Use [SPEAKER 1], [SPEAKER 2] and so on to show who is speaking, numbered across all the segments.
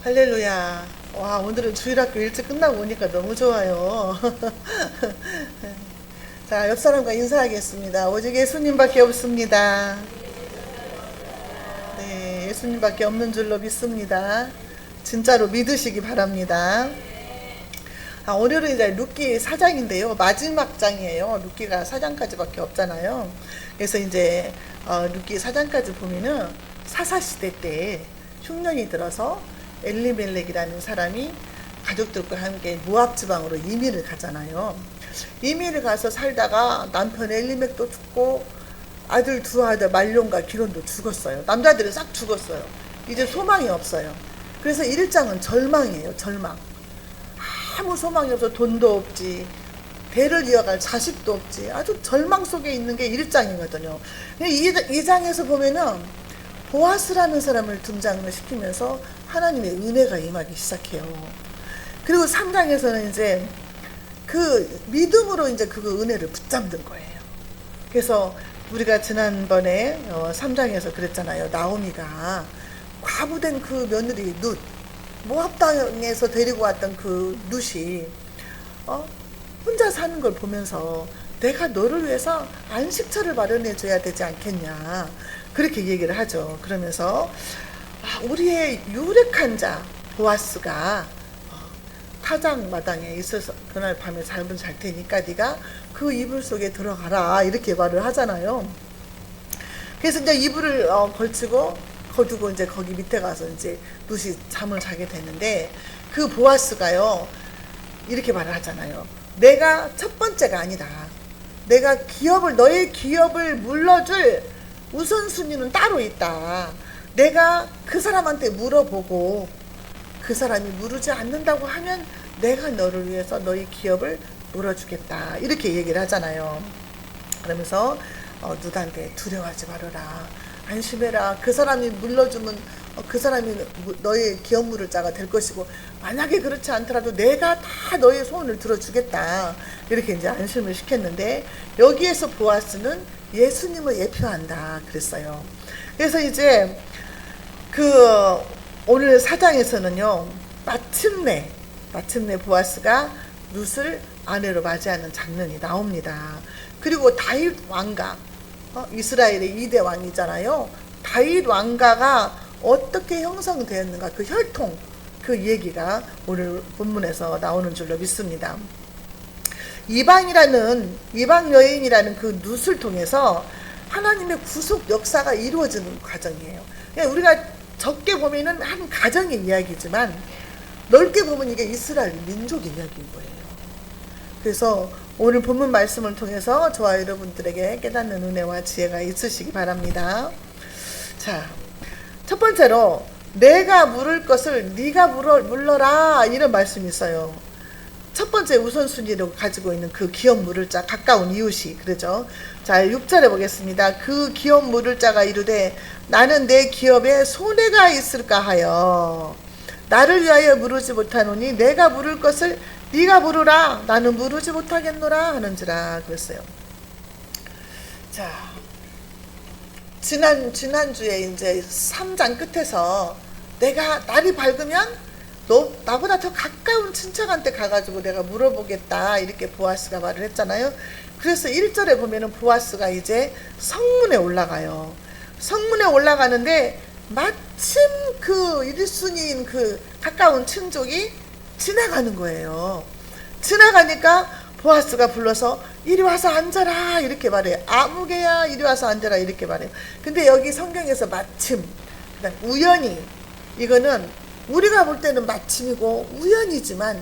[SPEAKER 1] 할렐루야. 와, 오늘은 주일학교 일찍 끝나고 오니까 너무 좋아요. 자, 옆 사람과 인사하겠습니다. 오직 예수님밖에 없습니다. 네, 예수님밖에 없는 줄로 믿습니다. 진짜로 믿으시기 바랍니다. 오늘은 이제 룻기 4장인데요. 마지막 장이에요. 룻기가 4장까지밖에 없잖아요. 그래서 이제 룻기 4장까지 보면은 사사시대 때 흉년이 들어서 엘리멜렉이라는 사람이 가족들과 함께 모압 지방으로 이민을 가잖아요. 이민을 가서 살다가 남편 엘리멜렉도 죽고 아들 두 아들 말론과 기론도 죽었어요. 남자들이 싹 죽었어요. 이제 소망이 없어요. 그래서 1장은 절망이에요. 절망. 아무 소망이 없어. 돈도 없지, 대를 이어갈 자식도 없지. 아주 절망 속에 있는 게 1장이거든요. 2장에서 보면은 보아스라는 사람을 등장을 시키면서 하나님의 은혜가 임하기 시작해요. 그리고 3장에서는 이제 그 믿음으로 이제 그 은혜를 붙잡는 거예요. 그래서 우리가 지난번에 3장에서 그랬잖아요. 나오미가 과부된 그 며느리 룻, 모압 땅에서 데리고 왔던 그 룻이 혼자 사는 걸 보면서 내가 너를 위해서 안식처를 마련해 줘야 되지 않겠냐, 그렇게 얘기를 하죠. 그러면서 우리의 유력한 자 보아스가 타작 마당에 있어서 그날 밤에 잠은 잘 테니까 네가 그 이불 속에 들어가라, 이렇게 말을 하잖아요. 그래서 이제 이불을 걸치고 거두고 이제 거기 밑에 가서 이제 룻이 잠을 자게 되는데, 그 보아스가요 이렇게 말을 하잖아요. 내가 첫 번째가 아니다. 내가 너의 기업을 물러줄 우선순위는 따로 있다. 내가 그 사람한테 물어보고 그 사람이 물으지 않는다고 하면 내가 너를 위해서 너의 기업을 물어주겠다, 이렇게 얘기를 하잖아요. 그러면서 룻한테 두려워하지 말아라, 안심해라. 그 사람이 물러주면 그 사람이 너의 기업 물을 자가 될 것이고, 만약에 그렇지 않더라도 내가 다 너의 소원을 들어주겠다, 이렇게 이제 안심을 시켰는데, 여기에서 보아스는 예수님을 예표한다 그랬어요. 그래서 이제 오늘 4장에서는요 마침내 보아스가 룻을 아내로 맞이하는 장면이 나옵니다. 그리고 다윗 왕가, 이스라엘의 2대 왕이잖아요. 다윗 왕가가 어떻게 형성되었는가, 그 혈통, 그 얘기가 오늘 본문에서 나오는 줄로 믿습니다. 이방 여인이라는 그 룻을 통해서 하나님의 구속 역사가 이루어지는 과정이에요. 그러니까 우리가 적게 보면은 한 가정의 이야기지만 넓게 보면 이게 이스라엘 민족의 이야기인 거예요. 그래서 오늘 본문 말씀을 통해서 저와 여러분들에게 깨닫는 은혜와 지혜가 있으시기 바랍니다. 자, 첫 번째로 내가 물을 것을 네가 물러라, 이런 말씀이 있어요. 첫 번째 우선순위로 가지고 있는 그 기업 물을 자, 가까운 이웃이, 그러죠. 자, 6절에 보겠습니다. 그 기업 물을 자가 이르되 나는 내 기업에 손해가 있을까 하여 나를 위하여 물으지 못하노니 내가 물을 것을 네가 물으라, 나는 물으지 못하겠노라 하는지라 그랬어요. 자, 지난주에 이제 3장 끝에서 내가 날이 밝으면 나보다 더 가까운 친척한테 가가지고 내가 물어보겠다, 이렇게 보아스가 말을 했잖아요. 그래서 1절에 보면은 보아스가 이제 성문에 올라가요. 성문에 올라가는데 마침 그 1순위인 그 가까운 친족이 지나가는 거예요. 지나가니까 보아스가 불러서 이리 와서 앉아라, 이렇게 말해요. 아무개야 이리 와서 앉아라, 이렇게 말해요. 근데 여기 성경에서 마침, 우연히, 이거는 우리가 볼 때는 마침이고 우연이지만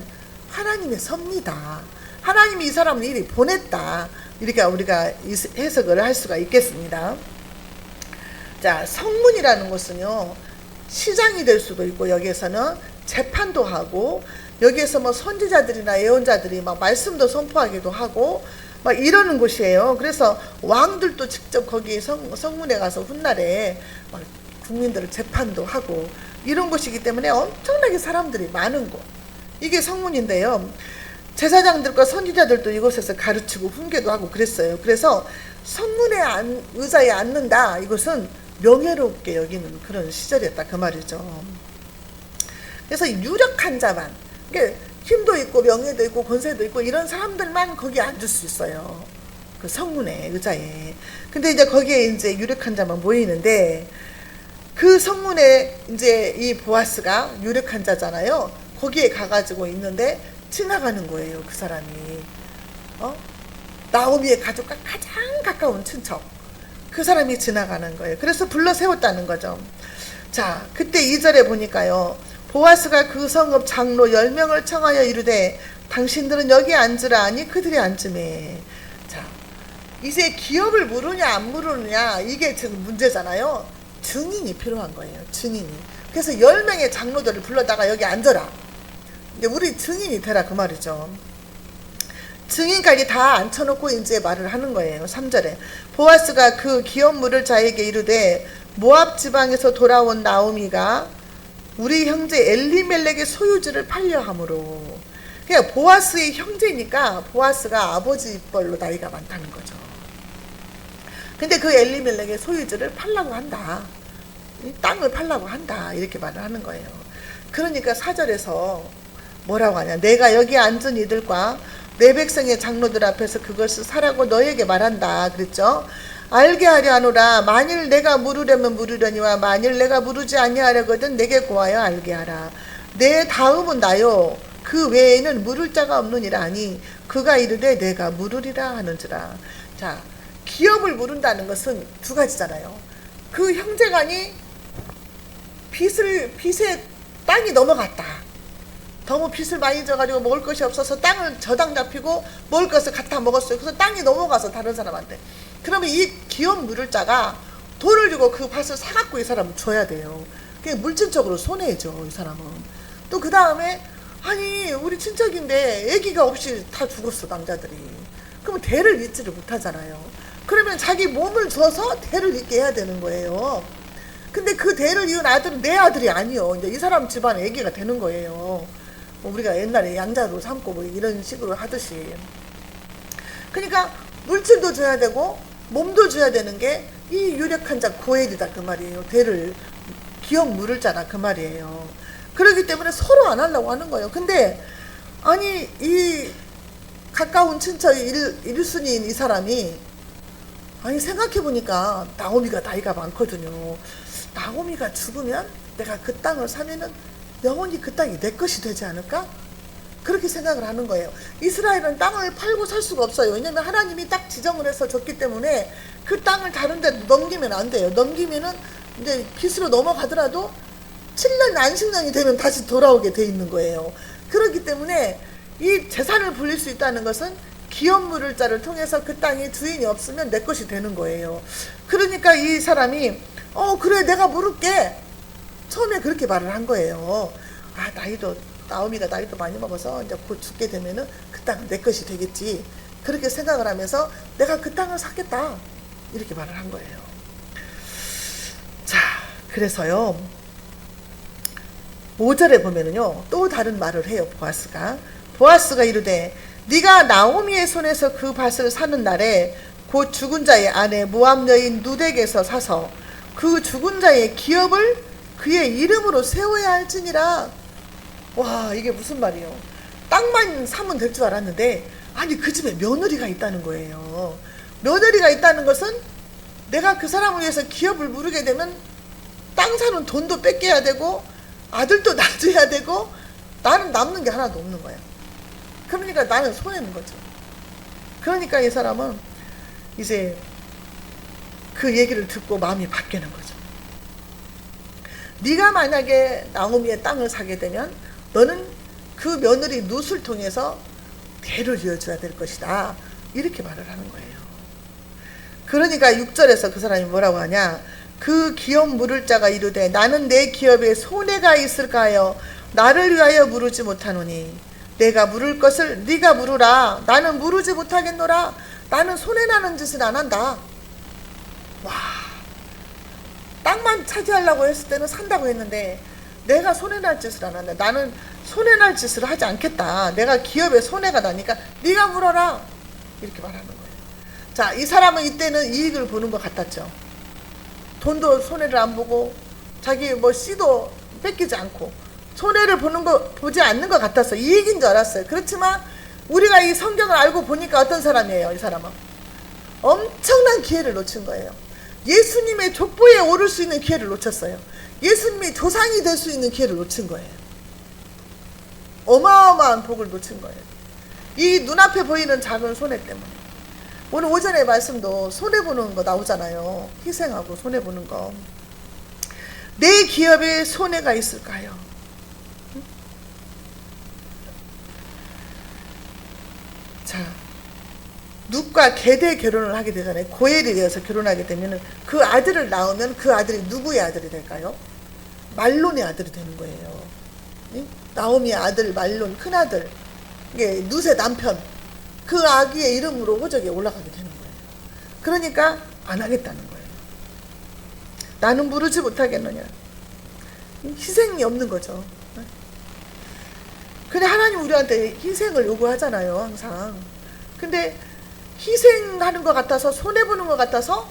[SPEAKER 1] 하나님의 섭니다. 하나님이 이 사람을 이리 보냈다, 이렇게 우리가 해석을 할 수가 있겠습니다. 자, 성문이라는 것은요 시장이 될 수도 있고, 여기에서는 재판도 하고, 여기에서 뭐 선지자들이나 예언자들이 막 말씀도 선포하기도 하고 막 이러는 곳이에요. 그래서 왕들도 직접 거기 성문에 가서 훗날에 막 국민들을 재판도 하고 이런 곳이기 때문에 엄청나게 사람들이 많은 곳, 이게 성문인데요. 제사장들과 선지자들도 이곳에서 가르치고 훈계도 하고 그랬어요. 그래서 성문의 의자에 앉는다, 이것은 명예롭게 여기는 그런 시절이었다, 그 말이죠. 그래서 유력한 자만, 그러니까 힘도 있고 명예도 있고 권세도 있고 이런 사람들만 거기에 앉을 수 있어요. 그 성문에, 의자에. 근데 이제 거기에 이제 유력한 자만 모이는데, 그 성문에 이제 이 보아스가 유력한 자잖아요. 거기에 가가지고 있는데 지나가는 거예요, 그 사람이. 나오미의 가족과 가장 가까운 친척. 그 사람이 지나가는 거예요. 그래서 불러 세웠다는 거죠. 자, 그때 2절에 보니까요. 보아스가 그 성읍 장로 10명을 청하여 이르되 당신들은 여기 앉으라 하니 그들이 앉으매. 자, 이제 기업을 물으냐 안 물으냐 이게 지금 문제잖아요. 증인이 필요한 거예요. 증인이. 그래서 10명의 장로들을 불러다가 여기 앉아라. 이제 우리 증인이 되라 그 말이죠. 증인까지 다 앉혀놓고 이제 말을 하는 거예요. 3절에 보아스가 그 기업 물을 자에게 이르되 모압 지방에서 돌아온 나오미가 우리 형제 엘리멜렉의 소유지를 팔려 함으로. 그러니까 보아스의 형제니까 보아스가 아버지 뻘로 나이가 많다는 거죠. 근데 그 엘리멜렉의 소유지를 팔라고 한다. 이 땅을 팔라고 한다. 이렇게 말을 하는 거예요. 그러니까 4절에서 뭐라고 하냐. 내가 여기 앉은 이들과 내 백성의 장로들 앞에서 그것을 사라고 너에게 말한다. 그랬죠. 알게 하려 하노라. 만일 내가 물으려면 물으려니와 만일 내가 물으지 아니하려거든 내게 고하여 알게 하라. 내 다음은 나요. 그 외에는 물을 자가 없느니라 하니 그가 이르되 내가 물으리라 하는지라. 자, 기업을 물은다는 것은 두 가지잖아요. 그 형제간이 빚에 땅이 넘어갔다. 너무 빚을 많이 져가지고 먹을 것이 없어서 땅을 저당 잡히고 먹을 것을 갖다 먹었어요. 그래서 땅이 넘어가서 다른 사람한테. 그러면 이 기업 물을 자가 돈을 주고 그 밭을 사갖고 이 사람은 줘야 돼요. 그게 물질적으로 손해죠, 이 사람은. 또 그 다음에 아니 우리 친척인데 애기가 없이 다 죽었어, 남자들이. 그러면 대를 잇지를 못하잖아요. 그러면 자기 몸을 줘서 대를 잇게 해야 되는 거예요. 근데 그 대를 이은 아들은 내 아들이 아니요. 이제 이 사람 집안에 애기가 되는 거예요. 뭐 우리가 옛날에 양자로 삼고 뭐 이런 식으로 하듯이. 그러니까 물질도 줘야 되고 몸도 줘야 되는 게 이 유력한 자 고엘이다 그 말이에요. 대를 기업 물을 자라 그 말이에요. 그렇기 때문에 서로 안 하려고 하는 거예요. 근데 아니 이 가까운 친척 1순위인 이 사람이 아니 생각해보니까 나오미가 나이가 많거든요. 나오미가 죽으면 내가 그 땅을 사면은 영원히 그 땅이 내 것이 되지 않을까? 그렇게 생각을 하는 거예요. 이스라엘은 땅을 팔고 살 수가 없어요. 왜냐면 하나님이 딱 지정을 해서 줬기 때문에 그 땅을 다른 데 넘기면 안 돼요. 넘기면은 이제 빚으로 넘어가더라도 7년 안식년이 되면 다시 돌아오게 돼 있는 거예요. 그렇기 때문에 이 재산을 불릴 수 있다는 것은 기업 물을 자를 통해서 그 땅이 주인이 없으면 내 것이 되는 거예요. 그러니까 이 사람이 그래 내가 물을게. 처음에 그렇게 말을 한 거예요. 아 나오미가 나이도 많이 먹어서 이제 곧 죽게 되면은 그 땅은 내 것이 되겠지. 그렇게 생각을 하면서 내가 그 땅을 사겠다. 이렇게 말을 한 거예요. 자, 그래서요. 5절에 보면은요. 또 다른 말을 해요. 보아스가 이르되 네가 나오미의 손에서 그 밭을 사는 날에 곧 죽은 자의 아내 모압 여인 누덱에서 사서 그 죽은 자의 기업을 그의 이름으로 세워야 할지니라. 와, 이게 무슨 말이에요. 땅만 사면 될 줄 알았는데 아니 그 집에 며느리가 있다는 거예요. 며느리가 있다는 것은 내가 그 사람을 위해서 기업을 물게 되면 땅 사는 돈도 뺏겨야 되고 아들도 놔줘야 되고 나는 남는 게 하나도 없는 거야. 그러니까 나는 손해는 거죠. 그러니까 이 사람은 이제 그 얘기를 듣고 마음이 바뀌는 거죠. 네가 만약에 나오미의 땅을 사게 되면 너는 그 며느리 룻을 통해서 대를 이어줘야 될 것이다. 이렇게 말을 하는 거예요. 그러니까 6절에서 그 사람이 뭐라고 하냐. 그 기업 물을 자가 이르되 나는 내 기업에 손해가 있을까 하여 나를 위하여 물으지 못하노니 내가 물을 것을 네가 물으라. 나는 물으지 못하겠노라. 나는 손해나는 짓을 안 한다. 와, 땅만 차지하려고 했을 때는 산다고 했는데 내가 손해날 짓을 안 한다. 나는 손해날 짓을 하지 않겠다. 내가 기업에 손해가 나니까 네가 물어라. 이렇게 말하는 거예요. 자, 이 사람은 이때는 이익을 보는 것 같았죠. 돈도 손해를 안 보고 자기 뭐 씨도 뺏기지 않고 손해를 보지 않는 것 같았어. 이익인 줄 알았어요. 그렇지만 우리가 이 성경을 알고 보니까 어떤 사람이에요? 이 사람은 엄청난 기회를 놓친 거예요. 예수님의 족보에 오를 수 있는 기회를 놓쳤어요. 예수님의 조상이 될 수 있는 기회를 놓친 거예요. 어마어마한 복을 놓친 거예요. 이 눈앞에 보이는 작은 손해 때문에. 오늘 오전에 말씀도 손해보는 거 나오잖아요. 희생하고 손해보는 거. 내 기업에 손해가 있을까요? 자, 룻과 게대 결혼을 하게 되잖아요. 고엘이 되어서 결혼하게 되면 그 아들을 낳으면 그 아들이 누구의 아들이 될까요? 말론의 아들이 되는 거예요. 나오미의 아들 말론, 큰아들, 이게 룻의 남편, 그 아기의 이름으로 호적에 올라가게 되는 거예요. 그러니까 안 하겠다는 거예요. 나는 부르지 못하겠느냐. 희생이 없는 거죠. 근데 하나님 우리한테 희생을 요구하잖아요, 항상. 근데 희생하는 것 같아서, 손해보는 것 같아서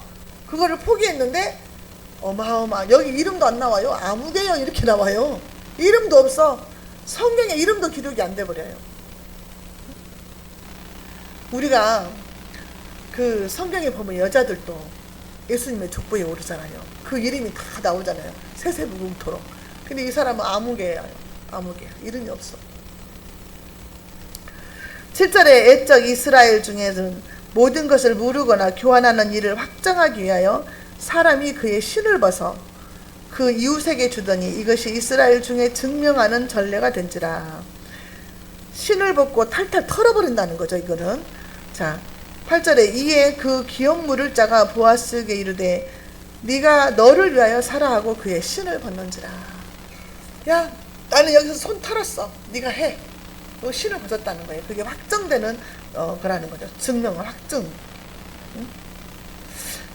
[SPEAKER 1] 그거를 포기했는데 여기 이름도 안 나와요. 아무개요 이렇게 나와요. 이름도 없어. 성경에 이름도 기록이 안 돼버려요. 우리가 그 성경에 보면 여자들도 예수님의 족보에 오르잖아요. 그 이름이 다 나오잖아요. 세세무궁토록. 근데 이 사람은 아무개예요. 아무개야. 이름이 없어. 7절에 애적 이스라엘 중에는 모든 것을 모르거나 교환하는 일을 확정하기 위하여 사람이 그의 신을 벗어 그 이웃에게 주더니 이것이 이스라엘 중에 증명하는 전례가 된지라. 신을 벗고 탈탈 털어버린다는 거죠. 이거는. 자, 8절에 이에 그 기업 물을 자가 보아스에게 이르되 네가 너를 위하여 사라 하고 그의 신을 벗는지라. 야, 나는 여기서 손 털었어. 네가 해. 그 신을 벗었다는 거예요. 그게 확정되는 거라는 거죠. 증명을 확증. 응?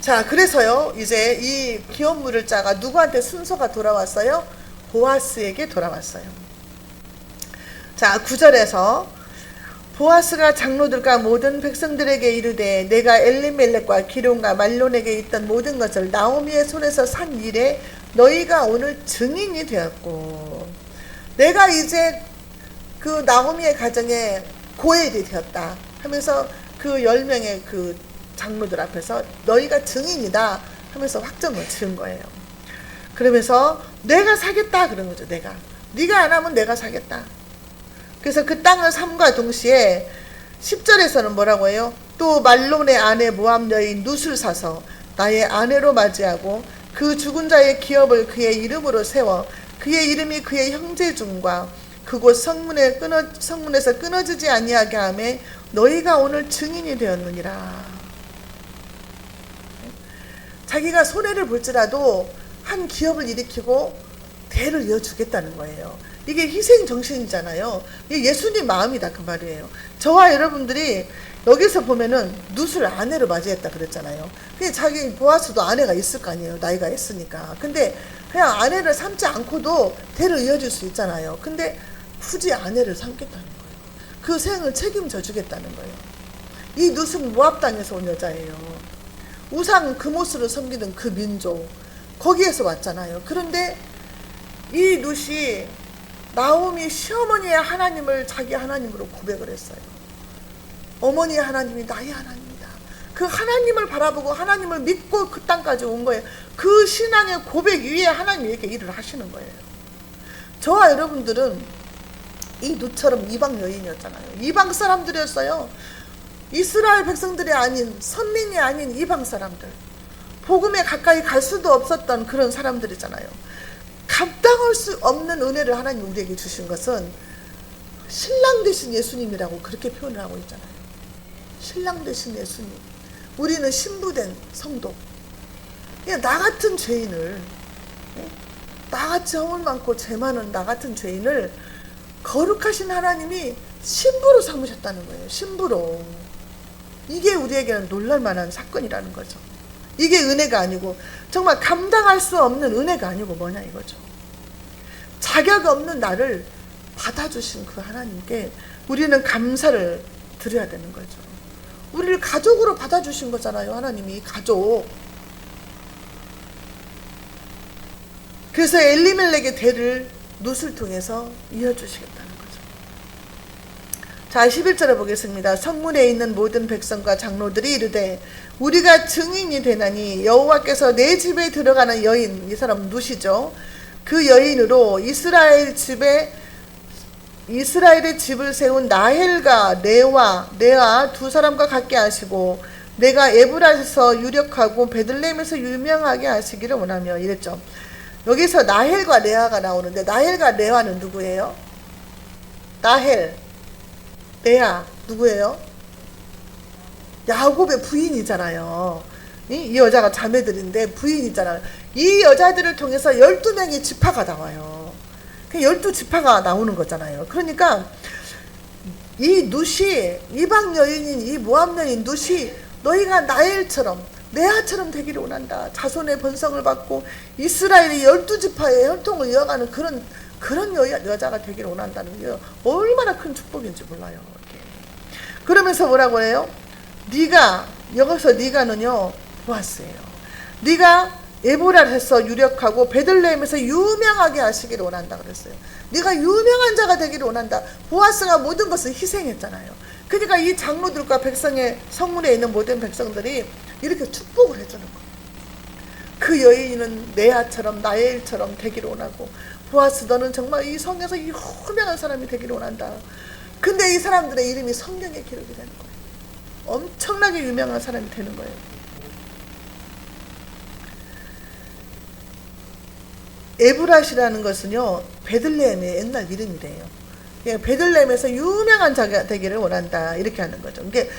[SPEAKER 1] 자, 그래서요, 이제 이 기업 물을 자가 누구한테 순서가 돌아왔어요? 보아스에게 돌아왔어요. 자, 9절에서 보아스가 장로들과 모든 백성들에게 이르되 내가 엘리멜렉과 기론과 말론에게 있던 모든 것을 나오미의 손에서 산 일에 너희가 오늘 증인이 되었고, 내가 이제 그 나오미의 가정에 고엘이 되었다 하면서 그 10명의 그 장로들 앞에서 너희가 증인이다 하면서 확정을 지은 거예요. 그러면서 내가 사겠다 그런 거죠. 네가 안 하면 내가 사겠다. 그래서 그 땅을 삼과 동시에 10절에서는 뭐라고 해요? 또 말론의 아내 모압 여인 룻을 사서 나의 아내로 맞이하고 그 죽은 자의 기업을 그의 이름으로 세워 그의 이름이 그의 형제 중과 그곳 성문에서 끊어지지 아니하게 하매 너희가 오늘 증인이 되었느니라. 자기가 손해를 볼지라도 한 기업을 일으키고 대를 이어주겠다는 거예요. 이게 희생 정신이잖아요. 이게 예수님 마음이다 그 말이에요. 저와 여러분들이 여기서 보면은 룻을 아내로 맞이했다 그랬잖아요. 근데 자기 보아스도 아내가 있을 거 아니에요. 나이가 있으니까. 근데 그냥 아내를 삼지 않고도 대를 이어줄 수 있잖아요. 근데 굳이 아내를 삼겠다는 거예요. 그 생을 책임져 주겠다는 거예요. 이 룻은 모압 땅에서 온 여자예요. 우상 그모스를 섬기는 그 민족, 거기에서 왔잖아요. 그런데 이 룻이 나오미 시어머니의 하나님을 자기 하나님으로 고백을 했어요. 어머니의 하나님이 나의 하나님이다. 그 하나님을 바라보고 하나님을 믿고 그 땅까지 온 거예요. 그 신앙의 고백 위에 하나님이 이렇게 일을 하시는 거예요. 저와 여러분들은 이 룻처럼 이방 여인이었잖아요. 이방 사람들이었어요. 이스라엘 백성들이 아닌, 선민이 아닌 이방 사람들. 복음에 가까이 갈 수도 없었던 그런 사람들이잖아요. 감당할 수 없는 은혜를 하나님 우리에게 주신 것은 신랑 되신 예수님이라고 그렇게 표현을 하고 있잖아요. 신랑 되신 예수님. 우리는 신부된 성도. 그냥 나 같은 죄인을, 나같이 허물 많고 죄 많은 나 같은 죄인을 거룩하신 하나님이 신부로 삼으셨다는 거예요. 신부로. 이게 우리에게는 놀랄만한 사건이라는 거죠. 이게 은혜가 아니고 정말 감당할 수 없는 은혜가 아니고 뭐냐 이거죠. 자격 없는 나를 받아주신 그 하나님께 우리는 감사를 드려야 되는 거죠. 우리를 가족으로 받아주신 거잖아요. 하나님이 가족. 그래서 엘리멜렉의 대를 룻을 통해서 이어주시겠다는 거죠. 자, 11절에 보겠습니다. 성문에 있는 모든 백성과 장로들이 이르되 우리가 증인이 되나니 여호와께서 내 집에 들어가는 여인, 이 사람은 룻이죠. 그 여인으로 이스라엘의 집을 세운 나헬과 레아 두 사람과 같게 하시고 내가 에브라에서 유력하고 베들레헴에서 유명하게 하시기를 원하며 이랬죠. 여기서 나헬과 레아가 나오는데 나헬과 레아는 누구예요? 나헬, 레아 누구예요? 야곱의 부인이잖아요. 이 여자가 자매들인데 부인이잖아요. 이 여자들을 통해서 12명의 지파가 나와요. 12지파가 나오는 거잖아요. 그러니까 이 룻이, 이방 여인인 이 모압 여인 룻이 너희가 나엘처럼 레아처럼 되기를 원한다. 자손의 번성을 받고 이스라엘의 12지파의 혈통을 이어가는 그런 여자가 되기를 원한다는 게 얼마나 큰 축복인지 몰라요. 이렇게. 그러면서 뭐라고 해요? 네가, 여기서 네가는요 보아스예요. 네가 에브라에서 유력하고 베들레헴에서 유명하게 하시기를 원한다 그랬어요. 네가 유명한 자가 되기를 원한다. 보아스가 모든 것을 희생했잖아요. 그러니까 이 장로들과 백성의 성문에 있는 모든 백성들이 이렇게 축복을 해주는 거예요. 그 여인은 레아처럼 나엘처럼 되기를 원하고 보아스 너는 정말 이 성에서 이 유명한 사람이 되기를 원한다. 근데 이 사람들의 이름이 성경에 기록이 되는 거예요. 엄청나게 유명한 사람이 되는 거예요. 에브라시라는 것은요 베들레헴의 옛날 이름이래요. 베들레헴에서 유명한 자가 되기를 원한다 이렇게 하는 거죠. 이게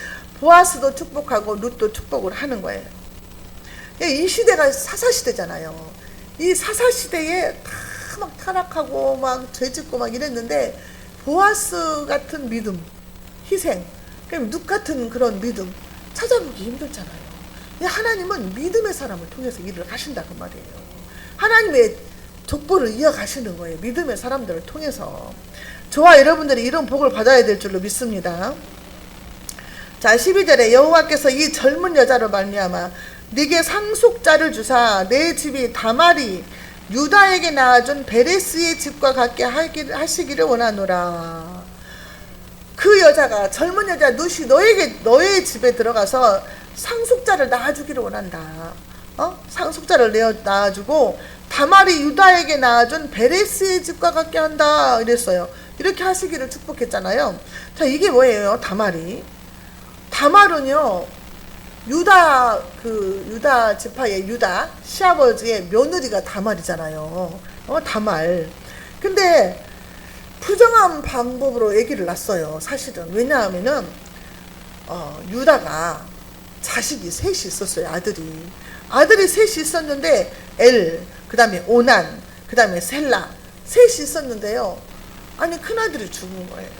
[SPEAKER 1] 보아스도 축복하고 룻도 축복을 하는 거예요. 이 시대가 사사시대잖아요. 이 사사시대에 다 막 타락하고 막 죄짓고 막 이랬는데 보아스 같은 믿음, 희생, 룻 같은 그런 믿음 찾아보기 힘들잖아요. 하나님은 믿음의 사람을 통해서 일을 하신다 그 말이에요. 하나님의 족보를 이어가시는 거예요. 믿음의 사람들을 통해서. 저와 여러분들이 이런 복을 받아야 될 줄로 믿습니다. 자, 12절에 여호와께서 이 젊은 여자로 말미암아 네게 상속자를 주사 내 집이 다말이 유다에게 낳아준 베레스의 집과 같게 하시기를 원하노라. 그 여자가, 젊은 여자 룻이 너의 집에 들어가서 상속자를 낳아주기를 원한다. 상속자를 낳아주고 다말이 유다에게 낳아준 베레스의 집과 같게 한다 이랬어요. 이렇게 하시기를 축복했잖아요. 자, 이게 뭐예요? 다말은요 유다 지파의 유다 시아버지의 며느리가 다말이잖아요. 다말. 근데 부정한 방법으로 아기를 낳았어요. 사실은. 왜냐하면은 유다가 자식이 셋이 있었어요. 아들이 셋이 있었는데 그 다음에 오난, 그 다음에 셀라 셋이 있었는데요. 아니 큰아들이 죽은 거예요.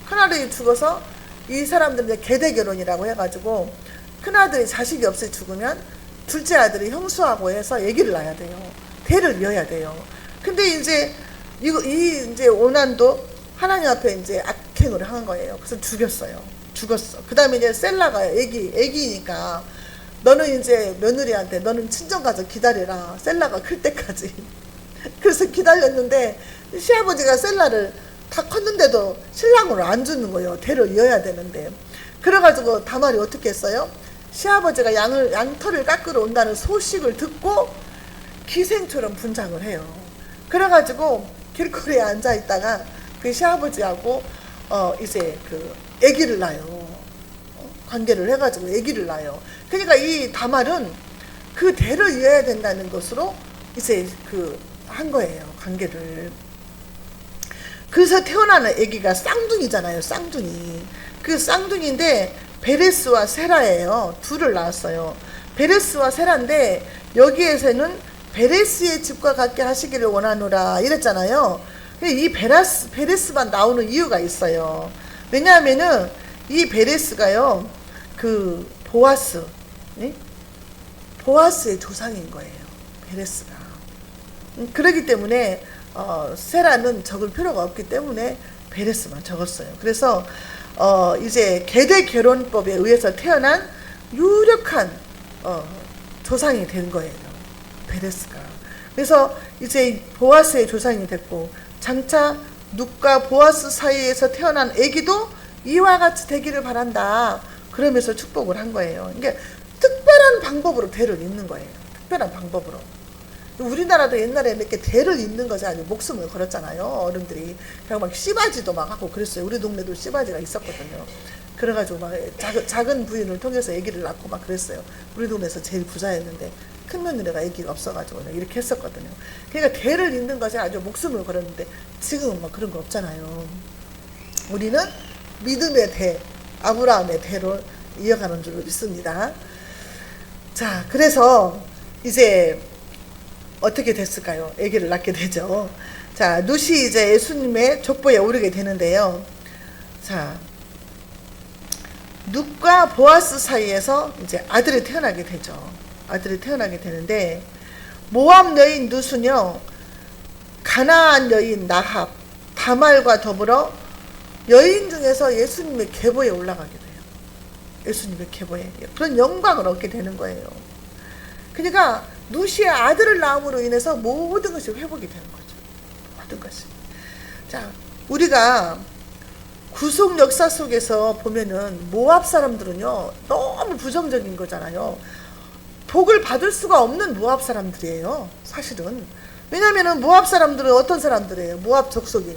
[SPEAKER 1] 큰아들이 죽어서 이 사람들은 계대 결혼이라고 해가지고 큰아들이 자식이 없이 죽으면 둘째 아들이 형수하고 해서 아기를 낳아야 돼요. 대를 이어야 돼요. 근데 이제 이제 오난도 하나님 앞에 이제 악행을 한 거예요. 그래서 죽었어. 그 다음에 이제 셀라가 애기니까 너는 이제 며느리한테 너는 친정 가서 기다려라. 셀라가 클 때까지. 그래서 기다렸는데 시아버지가 셀라를 다 컸는데도 신랑으로 안 주는 거예요. 대를 이어야 되는데. 그래가지고 다말이 어떻게 했어요? 시아버지가 양털을 깎으러 온다는 소식을 듣고 기생처럼 분장을 해요. 그래가지고 길거리에 앉아있다가 그 시아버지하고 이제 아기를 낳아요. 관계를 해가지고 아기를 낳아요. 그러니까 이 다말은 그 대를 이어야 된다는 것으로 이제 한 거예요. 관계를. 그래서 태어나는 아기가 쌍둥이잖아요. 쌍둥이. 그 쌍둥이인데 베레스와 세라예요. 둘을 낳았어요. 베레스와 세라인데 여기에서는 베레스의 집과 같게 하시기를 원하노라 이랬잖아요. 이 베레스만 나오는 이유가 있어요. 왜냐하면은 이 베레스가요 보아스, 네? 보아스의 조상인 거예요. 베레스가. 그렇기 때문에 세라는 적을 필요가 없기 때문에 베레스만 적었어요. 그래서 이제 계대 결혼법에 의해서 태어난 유력한 조상이 된 거예요. 베레스가. 그래서 이제 보아스의 조상이 됐고 장차 룻과 보아스 사이에서 태어난 아기도 이와 같이 되기를 바란다. 그러면서 축복을 한 거예요. 이게 특별한 방법으로 대를 잇는 거예요. 특별한 방법으로. 우리나라도 옛날에 이렇게 대를 잇는 것이 아니고 목숨을 걸었잖아요. 어른들이. 그냥 막 씨바지도 막 하고 그랬어요. 우리 동네도 씨바지가 있었거든요. 그래가지고 막 작은 부인을 통해서 아기를 낳고 막 그랬어요. 우리 동네에서 제일 부자였는데 큰 며느리가 아기가 없어가지고 이렇게 했었거든요. 그러니까 대를 잇는 것이 아주 목숨을 걸었는데 지금은 막 그런 거 없잖아요. 우리는 믿음의 대, 아브라함의 대로 이어가는 줄로 믿습니다. 자, 그래서 이제 어떻게 됐을까요? 아기를 낳게 되죠. 자, 룻이 이제 예수님의 족보에 오르게 되는데요. 자, 룻과 보아스 사이에서 이제 아들이 태어나게 되죠. 아들이 태어나게 되는데 모압 여인 룻은요, 가나안 여인 나합, 다말과 더불어 여인 중에서 예수님의 계보에 올라가게 돼요. 예수님의 계보에 그런 영광을 얻게 되는 거예요. 그러니까 룻이 아들을 낳음으로 인해서 모든 것이 회복이 되는 거죠. 모든 것이. 자, 우리가 구속 역사 속에서 보면은 모압 사람들은요 너무 부정적인 거잖아요. 복을 받을 수가 없는 모압 사람들이에요. 사실은. 왜냐면은 모압 사람들은 어떤 사람들이에요? 모압 족속이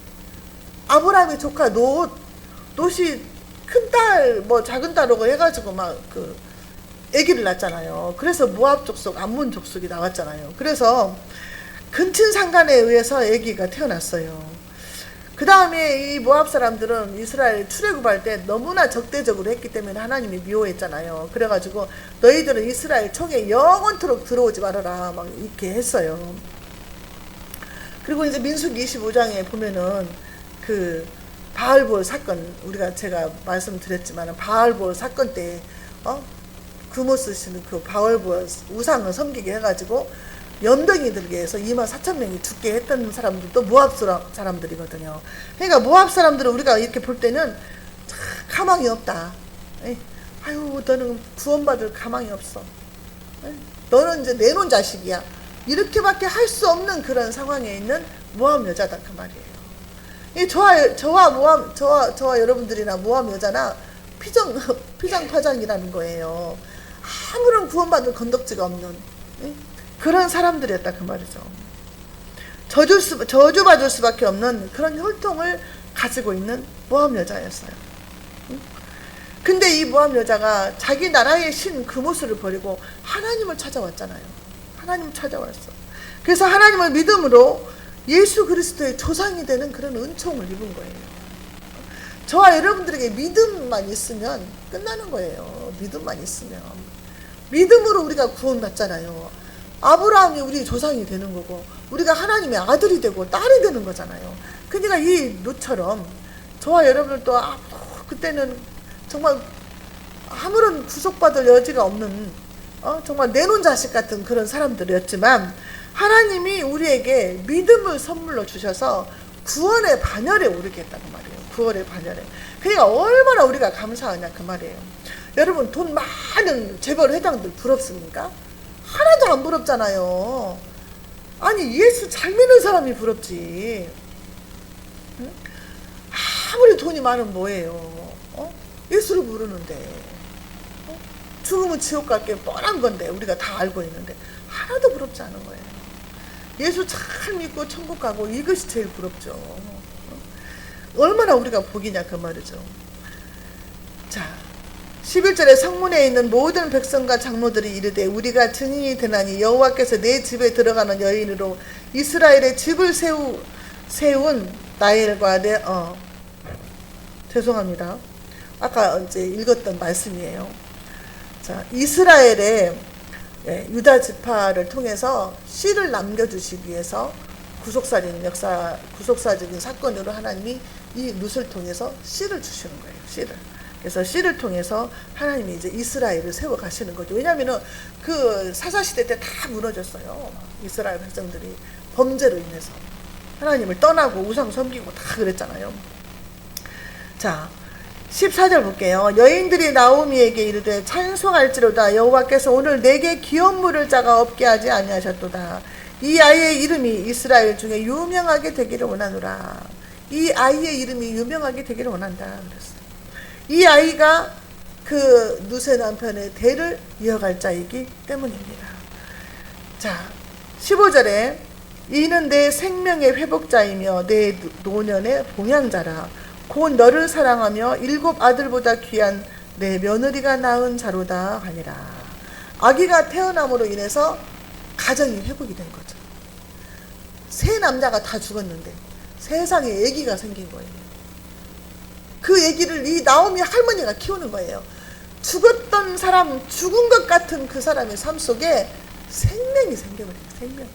[SPEAKER 1] 아브라함의 조카 롯이 큰딸 뭐 작은 딸하고 해가지고 막 그 아기를 낳았잖아요. 그래서 모압 족속, 암몬 족속이 나왔잖아요. 그래서 근친 상간에 의해서 아기가 태어났어요. 그 다음에 이 모압 사람들은 이스라엘 출애굽할 때 너무나 적대적으로 했기 때문에 하나님이 미워했잖아요. 그래가지고 너희들은 이스라엘 총에 영원토록 들어오지 말아라 막 이렇게 했어요. 그리고 이제 민수기 25장에 보면은 그 바알볼 사건, 제가 말씀드렸지만 바알볼 사건 때 금오 쓰시는 그 바알볼 우상을 섬기게 해가지고 연병이 들게 해서 24,000명이 죽게 했던 사람들도 모압 사람들이거든요. 그러니까 모압 사람들은 우리가 이렇게 볼 때는 가망이 없다. 아유, 너는 구원받을 가망이 없어. 너는 이제 내놓은 자식이야. 이렇게밖에 할 수 없는 그런 상황에 있는 모압 여자다 그 말이에요. 저와 여러분들이나 모압 여자나 피장파장이라는 거예요. 아무런 구원받을 건덕지가 없는 그런 사람들이었다 그 말이죠. 저주받을 수밖에 없는 그런 혈통을 가지고 있는 모압 여자였어요. 근데 이 모압 여자가 자기 나라의 신 그모스를 버리고 하나님을 찾아왔잖아요. 하나님 찾아왔어. 그래서 하나님을 믿음으로 예수 그리스도의 조상이 되는 그런 은총을 입은 거예요. 저와 여러분들에게 믿음만 있으면 끝나는 거예요. 믿음만 있으면. 믿음으로 우리가 구원받잖아요. 아브라함이 우리 조상이 되는 거고 우리가 하나님의 아들이 되고 딸이 되는 거잖아요. 그러니까 이 룻처럼 저와 여러분들도 그때는 정말 아무런 구속받을 여지가 없는 정말 내놓은 자식 같은 그런 사람들이었지만 하나님이 우리에게 믿음을 선물로 주셔서 구원의 반열에 오르게 했다는 말이에요. 구원의 반열에. 그러니까 얼마나 우리가 감사하냐 그 말이에요. 여러분 돈 많은 재벌 회장들 부럽습니까? 하나도 안 부럽잖아요. 아니 예수 잘 믿는 사람이 부럽지. 응? 아무리 돈이 많으면 뭐예요? 예수를 모르는데 죽으면 지옥 갈 게 뻔한 건데 우리가 다 알고 있는데 하나도 부럽지 않은 거예요. 예수 잘 믿고 천국 가고 이것이 제일 부럽죠. 얼마나 우리가 복이냐 그 말이죠. 자, 11절에 성문에 있는 모든 백성과 장로들이 이르되 우리가 증인이 되나니 여호와께서 내 집에 들어가는 여인으로 이스라엘의 집을 세운 나엘과 죄송합니다. 아까 이제 읽었던 말씀이에요. 자, 이스라엘의 유다 지파를 통해서 씨를 남겨주시기 위해서 구속사적인 사건으로 하나님이 이 룻을 통해서 씨를 주시는 거예요. 씨를. 그래서 씨를 통해서 하나님이 이제 이스라엘을 세워 가시는 거죠. 왜냐하면은 그 사사시대 때 다 무너졌어요. 이스라엘 백성들이 범죄로 인해서 하나님을 떠나고 우상 섬기고 다 그랬잖아요. 자, 14절 볼게요. 여인들이 나오미에게 이르되 찬송할지로다 여호와께서 오늘 내게 기업 물을 자가 없게 하지 아니하셨도다. 이 아이의 이름이 이스라엘 중에 유명하게 되기를 원하노라. 이 아이의 이름이 유명하게 되기를 원한다 그랬어요. 이 아이가 그 누세 남편의 대를 이어갈 자이기 때문입니다. 자, 15절에 이는 내 생명의 회복자이며 내 노년의 봉양자라. 곧 너를 사랑하며 7 아들보다 귀한 내 며느리가 낳은 자로다 하니라. 아기가 태어남으로 인해서 가정이 회복이 된 거죠. 세 남자가 다 죽었는데 세상에 아기가 생긴 거예요. 그 아기를 이 나오미 할머니가 키우는 거예요. 죽었던 사람, 죽은 것 같은 그 사람의 삶 속에 생명이 생겨버려요. 생명.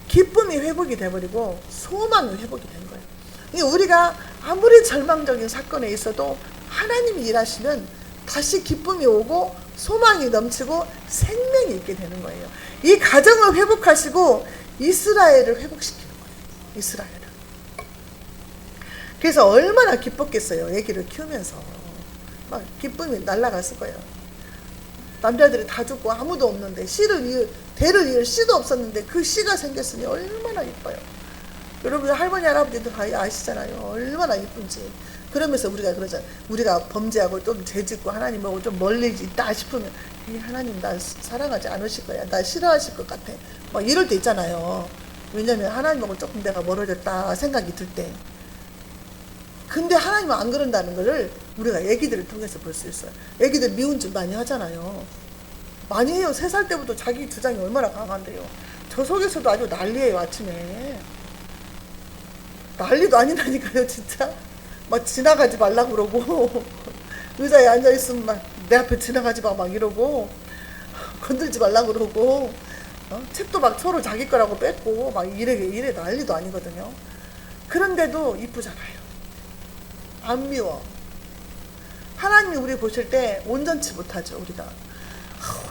[SPEAKER 1] 기쁨이 회복이 돼버리고 소망이 회복이 된 거예요. 우리가 아무리 절망적인 사건에 있어도 하나님이 일하시면 다시 기쁨이 오고 소망이 넘치고 생명이 있게 되는 거예요. 이 가정을 회복하시고 이스라엘을 회복시키는 거예요. 이스라엘을. 그래서 얼마나 기뻤겠어요. 아기를 키우면서. 막 기쁨이 날아갔을 거예요. 남자들이 다 죽고 아무도 없는데 대를 이을 씨도 없었는데 그 씨가 생겼으니 얼마나 이뻐요. 여러분 할머니 할아버지도 아시잖아요. 얼마나 이쁜지. 그러면서 우리가 그러잖아요. 우리가 범죄하고 좀 죄짓고 하나님하고 좀 멀리 있다 싶으면 하나님 나 사랑하지 않으실 거야. 나 싫어하실 것 같아. 막 이럴 때 있잖아요. 왜냐면 하나님하고 조금 내가 멀어졌다 생각이 들 때. 근데 하나님은 안 그런다는 거를 우리가 애기들을 통해서 볼 수 있어요. 애기들 미운 짓 많이 하잖아요. 많이 해요. 3살 때부터 자기 주장이 얼마나 강한데요. 저 속에서도 아주 난리예요. 아침에 난리도 아니라니까요. 진짜 막 지나가지 말라고 그러고 의자에 앉아있으면 막 내 앞에 지나가지 마 막 이러고 건들지 말라고 그러고 책도 막 서로 자기 거라고 뺏고 막 이래 난리도 아니거든요. 그런데도 이쁘잖아요. 안 미워. 하나님이 우리 보실 때 온전치 못하죠. 우리가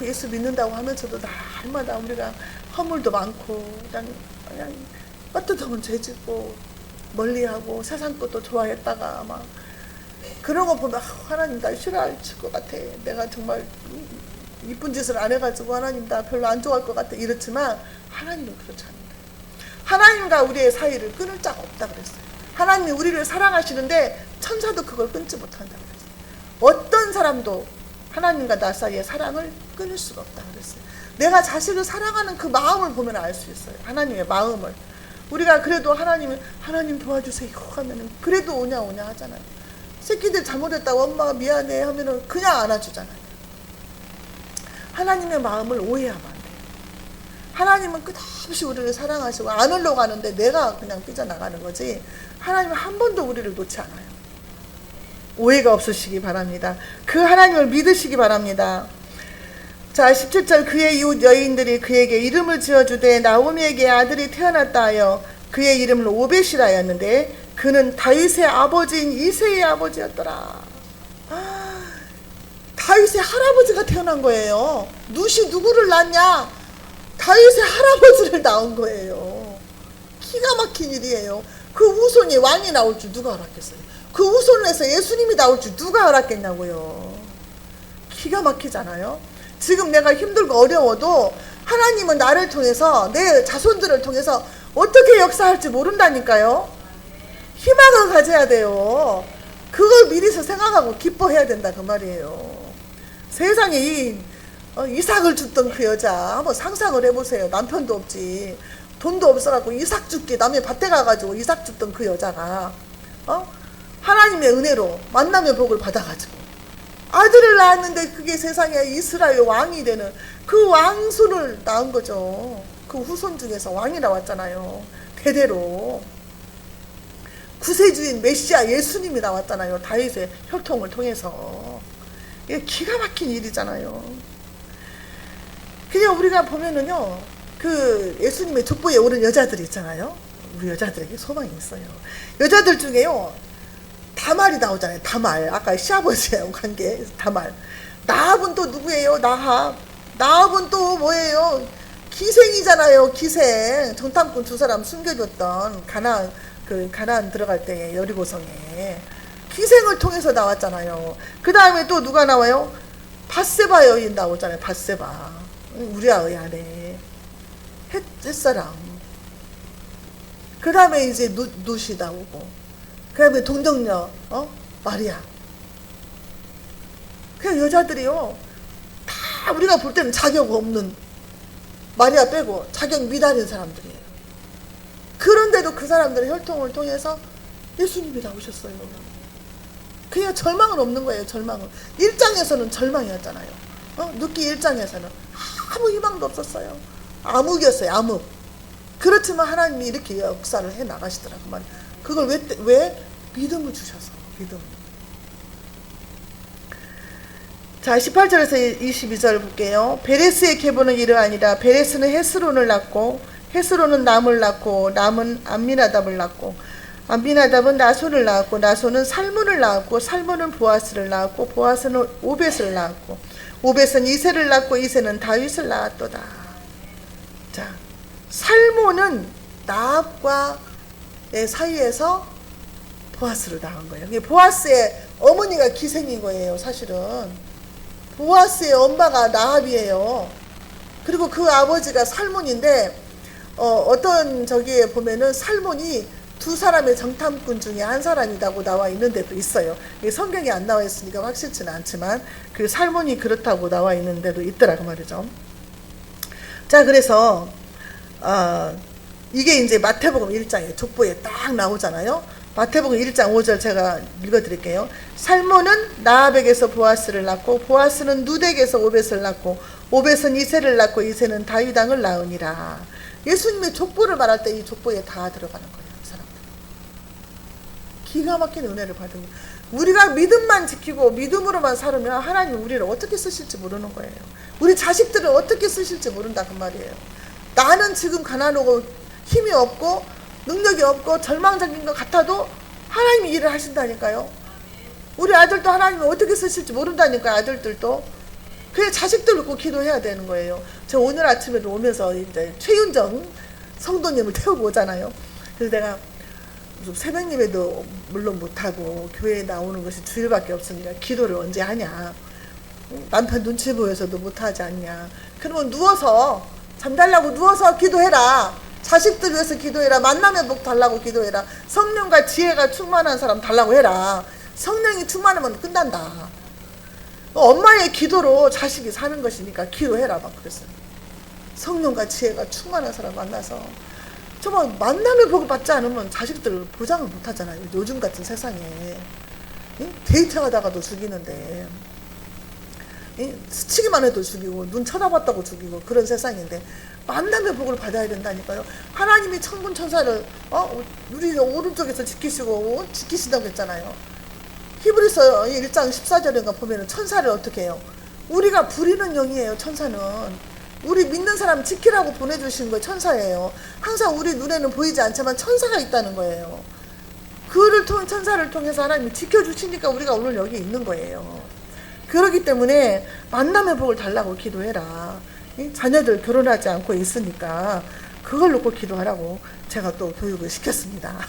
[SPEAKER 1] 예수 믿는다고 하면서도 날마다 우리가 허물도 많고 그냥 뻗듯하면 죄짓고 멀리하고 세상 것도 좋아했다가 막 그런 거 보면 하나님 나 싫어하실 것 같아. 내가 정말 이쁜 짓을 안 해가지고 하나님 나 별로 안 좋아할 것 같아. 이렇지만 하나님은 그렇지 않습니다. 하나님과 우리의 사이를 끊을 자가 없다 그랬어요. 하나님이 우리를 사랑하시는데 천사도 그걸 끊지 못한다 그랬어요. 어떤 사람도 하나님과 나 사이의 사랑을 끊을 수가 없다 그랬어요. 내가 자식을 사랑하는 그 마음을 보면 알 수 있어요. 하나님의 마음을. 우리가 그래도 하나님 도와주세요 하면은 그래도 오냐 하잖아요. 새끼들 잘못했다고 엄마가 미안해 하면은 그냥 안아주잖아요. 하나님의 마음을 오해하면 안 돼요. 하나님은 끝없이 우리를 사랑하시고 안으려고 하는데 내가 그냥 삐져나가는 거지 하나님은 한 번도 우리를 놓지 않아요. 오해가 없으시기 바랍니다. 그 하나님을 믿으시기 바랍니다. 자, 17절 그의 이웃 여인들이 그에게 이름을 지어주되 나오미에게 아들이 태어났다 하여 그의 이름을 오벳이라 하였는데 그는 다윗의 아버지인 이새의 아버지였더라. 다윗의 할아버지가 태어난 거예요. 룻이 누구를 낳냐? 다윗의 할아버지를 낳은 거예요. 기가 막힌 일이에요. 그 후손이 왕이 나올 줄 누가 알았겠어요? 그 후손에서 예수님이 나올 줄 누가 알았겠냐고요. 기가 막히잖아요. 지금 내가 힘들고 어려워도 하나님은 나를 통해서 내 자손들을 통해서 어떻게 역사할지 모른다니까요. 희망을 가져야 돼요. 그걸 미리서 생각하고 기뻐해야 된다 그 말이에요. 세상에 이삭을 줬던 그 여자 한번 상상을 해보세요. 남편도 없지 돈도 없어갖고 이삭 줍기 남의 밭에 가가지고 이삭 줬던 그 여자가 하나님의 은혜로 만남의 복을 받아가지고 아들을 낳았는데 그게 세상에 이스라엘 왕이 되는 그 왕손을 낳은 거죠. 그 후손 중에서 왕이 나왔잖아요. 대대로 구세주인 메시아 예수님이 나왔잖아요. 다윗의 혈통을 통해서. 이게 기가 막힌 일이잖아요. 그냥 우리가 보면은요, 그 예수님의 족보에 오른 여자들이 있잖아요. 우리 여자들에게 소망이 있어요. 여자들 중에요, 다말이 나오잖아요. 다말. 아까 시아버지하고 관계 다말. 나합은 또 누구예요? 나합은 또 뭐예요? 기생이잖아요. 기생. 정탐꾼 2사람 숨겨줬던 가나안 들어갈 때 여리고성에 기생을 통해서 나왔잖아요. 그 다음에 또 누가 나와요? 밧세바 여인 나오잖아요. 밧세바. 우리아의 아내. 햇사람. 그 다음에 이제 룻이 나오고, 그 다음에 동정녀, 마리아. 그냥 여자들이요, 다 우리가 볼 때는 자격 없는, 마리아 빼고 자격 미달인 사람들이에요. 그런데도 그 사람들의 혈통을 통해서 예수님이 나오셨어요. 그냥 절망은 없는 거예요. 절망은. 1장에서는 절망이었잖아요. 룻기 1장에서는 아무 희망도 없었어요. 암흑이었어요. 암흑. 그렇지만 하나님이 이렇게 역사를 해 나가시더라고 말이에요. 그걸 왜? 믿음을 주셔서. 믿음. 자, 18절에서 22절 볼게요. 베레스의 계보는 이러하니라. 베레스는 헤스론을 낳고, 헤스론은 남을 낳고, 남은 암미나답을 낳고, 암미나답은 나손을 낳았고, 나손은 살문을 낳았고, 살문은 보아스를 낳았고, 보아스는 오벳을 낳았고, 오벳은 이새를 낳고, 이새는 다윗을 낳았도다. 자, 살문은 나합과의 사이에서 보아스를 낳은 거예요. 보아스의 어머니가 기생인 거예요. 사실은 보아스의 엄마가 나합이에요. 그리고 그 아버지가 살문인데, 어떤 저기에 보면은 살문이 두 사람의 정탐꾼 중에 한 사람이라고 나와 있는 데도 있어요. 성경에 안 나와 있으니까 확실치는 않지만 그 살문이 그렇다고 나와 있는 데도 있더라고 말이죠. 자, 그래서 이게 이제 마태복음 1장에 족보에 딱 나오잖아요. 마태복음 1장 5절 제가 읽어드릴게요. 살몬은 나합에게서 보아스를 낳고, 보아스는 룻에게서 오벳을 낳고, 오벳은 이새를 낳고, 이새는 다윗 왕을 낳으니라. 예수님의 족보를 말할 때 이 족보에 다 들어가는 거예요. 이 사람들. 기가 막힌 은혜를 받은 거예요. 우리가 믿음만 지키고 믿음으로만 살으면 하나님 우리를 어떻게 쓰실지 모르는 거예요. 우리 자식들을 어떻게 쓰실지 모른다 그 말이에요. 나는 지금 가난하고 힘이 없고 능력이 없고 절망적인 것 같아도 하나님이 일을 하신다니까요. 우리 아들도 하나님이 어떻게 쓰실지 모른다니까요. 아들들도. 그래 자식들을 꼭 기도해야 되는 거예요. 저 오늘 아침에도 오면서 이제 최윤정 성도님을 태우고 오잖아요. 그래서 내가 새벽 예배도 물론 못하고 교회에 나오는 것이 주일밖에 없으니까 기도를 언제 하냐. 남편 눈치 보여서도 못하지 않냐. 그러면 누워서 잠달라고 누워서 기도해라. 자식들 위해서 기도해라. 만남의 복 달라고 기도해라. 성령과 지혜가 충만한 사람 달라고 해라. 성령이 충만하면 끝난다. 엄마의 기도로 자식이 사는 것이니까 기도해라 막 그랬어요. 성령과 지혜가 충만한 사람 만나서 정말 만남의 복을 받지 않으면 자식들 보장을 못 하잖아요. 요즘 같은 세상에. 데이트하다가도 죽이는데 스치기만 해도 죽이고 눈 쳐다봤다고 죽이고 그런 세상인데 만남의 복을 받아야 된다니까요. 하나님이 천군 천사를 우리 오른쪽에서 지키신다고 했잖아요. 히브리서 1장 14절인가 보면은 천사를 어떻게 해요? 우리가 부리는 영이에요. 천사는 우리 믿는 사람 지키라고 보내주신 거예요. 천사예요. 항상 우리 눈에는 보이지 않지만 천사가 있다는 거예요. 그를 통해 천사를 통해서 하나님이 지켜주시니까 우리가 오늘 여기 있는 거예요. 그렇기 때문에 만남의 복을 달라고 기도해라. 자녀들 결혼하지 않고 있으니까 그걸 놓고 기도하라고 제가 또 교육을 시켰습니다.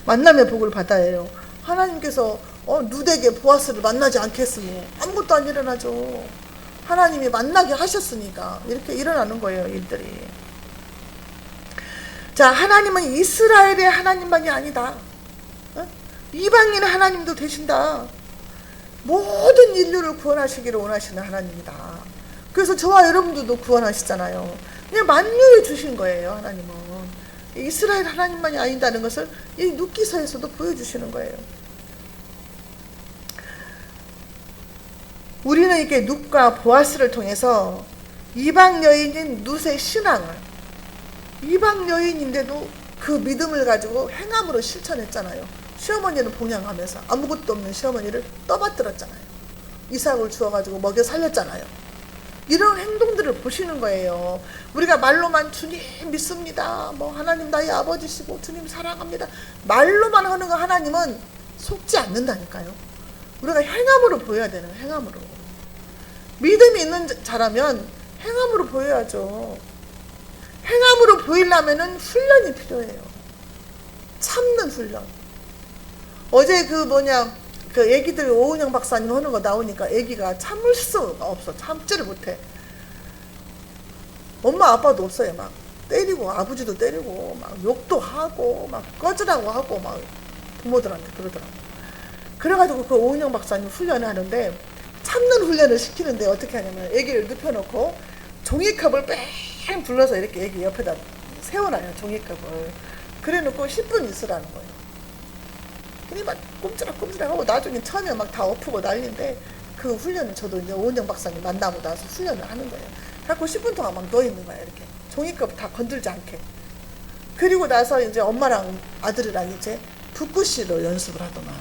[SPEAKER 1] 만남의 복을 받아야 해요. 하나님께서 룻에게 보아스를 만나지 않겠으면 아무것도 안 일어나죠. 하나님이 만나게 하셨으니까 이렇게 일어나는 거예요. 일들이. 자, 하나님은 이스라엘의 하나님만이 아니다. 이방인의 하나님도 되신다. 모든 인류를 구원하시기를 원하시는 하나님이다. 그래서 저와 여러분들도 구원하시잖아요. 그냥 만유에 주신 거예요. 하나님은 이스라엘 하나님만이 아니다는 것을 이 룻기서에서도 보여주시는 거예요. 우리는 이렇게 룻과 보아스를 통해서 이방 여인인 룻의 신앙을, 이방 여인인데도 그 믿음을 가지고 행함으로 실천했잖아요. 시어머니는 봉양하면서 아무것도 없는 시어머니를 떠받들었잖아요. 이삭을 주어가지고 먹여 살렸잖아요. 이런 행동들을 보시는 거예요. 우리가 말로만 주님 믿습니다. 하나님 나의 아버지시고 주님 사랑합니다. 말로만 하는 거 하나님은 속지 않는다니까요. 우리가 행함으로 보여야 되는 행함으로. 믿음이 있는 자라면 행함으로 보여야죠. 행함으로 보이려면은 훈련이 필요해요. 참는 훈련. 어제 그 애기들 오은영 박사님 하는 거 나오니까 애기가 참을 수가 없어. 참지를 못해. 엄마 아빠도 없어요. 막 때리고 아버지도 때리고 막 욕도 하고 막 꺼지라고 하고 막 부모들한테 그러더라고. 그래가지고 그 오은영 박사님 훈련을 하는데 참는 훈련을 시키는데 어떻게 하냐면 애기를 눕혀놓고 종이컵을 뺑 불러서 이렇게 애기 옆에다 세워놔요. 종이컵을. 그래놓고 10분 있으라는 거예요. 그니 막 꼼지락꼼지락하고 나중에 처음에 막 다 엎고 난리인데 그 훈련을 저도 이제 오은영 박사님 만나고 나서 훈련을 하는 거예요. 그래갖고 10분 동안 막 누워있는 거야. 이렇게 종이컵 다 건들지 않게. 그리고 나서 이제 엄마랑 아들이랑 이제 붓글씨로 연습을 하더만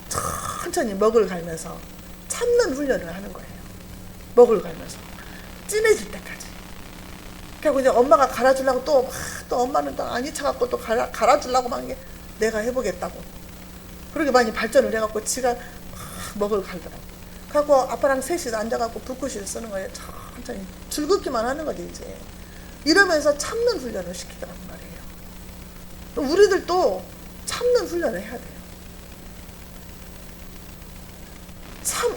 [SPEAKER 1] 천천히 먹을 갈면서 참는 훈련을 하는 거예요. 먹을 갈면서 진해질 때까지. 그리고 이제 엄마가 갈아주려고 또 엄마는 또 안 잊혀갖고 또 갈아주려고 막 게 내가 해보겠다고. 그렇게 많이 발전을 해갖고 지가 먹을 갈더라고. 그래갖고 아빠랑 셋이 앉아갖고 붓글씨를 쓰는 거예요. 천천히 즐겁기만 하는 거지 이제. 이러면서 참는 훈련을 시키더란 말이에요. 우리들도 참는 훈련을 해야 돼요.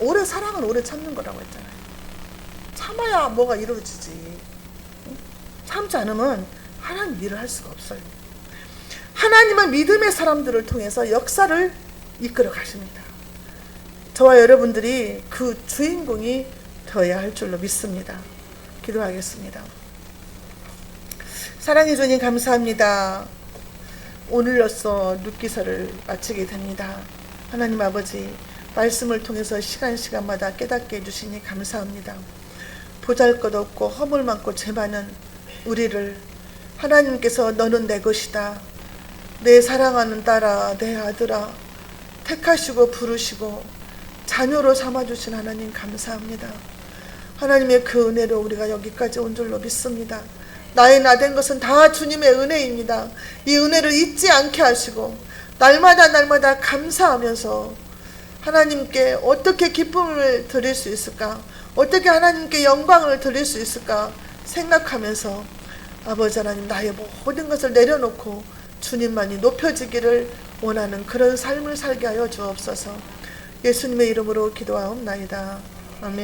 [SPEAKER 1] 오래 사랑은 오래 참는 거라고 했잖아요. 참아야 뭐가 이루어지지. 참지 않으면 하나님 일을 할 수가 없어요. 하나님은 믿음의 사람들을 통해서 역사를 이끌어 가십니다. 저와 여러분들이 그 주인공이 되어야 할 줄로 믿습니다. 기도하겠습니다. 사랑해 주님 감사합니다. 오늘로써 룻기서를 마치게 됩니다. 하나님 아버지, 말씀을 통해서 시간마다 깨닫게 해주시니 감사합니다. 보잘것없고 허물 많고 죄 많은 우리를 하나님께서 너는 내 것이다, 내 사랑하는 딸아, 내 아들아 택하시고 부르시고 자녀로 삼아주신 하나님 감사합니다. 하나님의 그 은혜로 우리가 여기까지 온 줄로 믿습니다. 나의 나된 것은 다 주님의 은혜입니다. 이 은혜를 잊지 않게 하시고 날마다 감사하면서 하나님께 어떻게 기쁨을 드릴 수 있을까, 어떻게 하나님께 영광을 드릴 수 있을까 생각하면서 아버지 하나님, 나의 모든 것을 내려놓고 주님만이 높여지기를 원하는 그런 삶을 살게 하여 주옵소서. 예수님의 이름으로 기도하옵나이다. 아멘.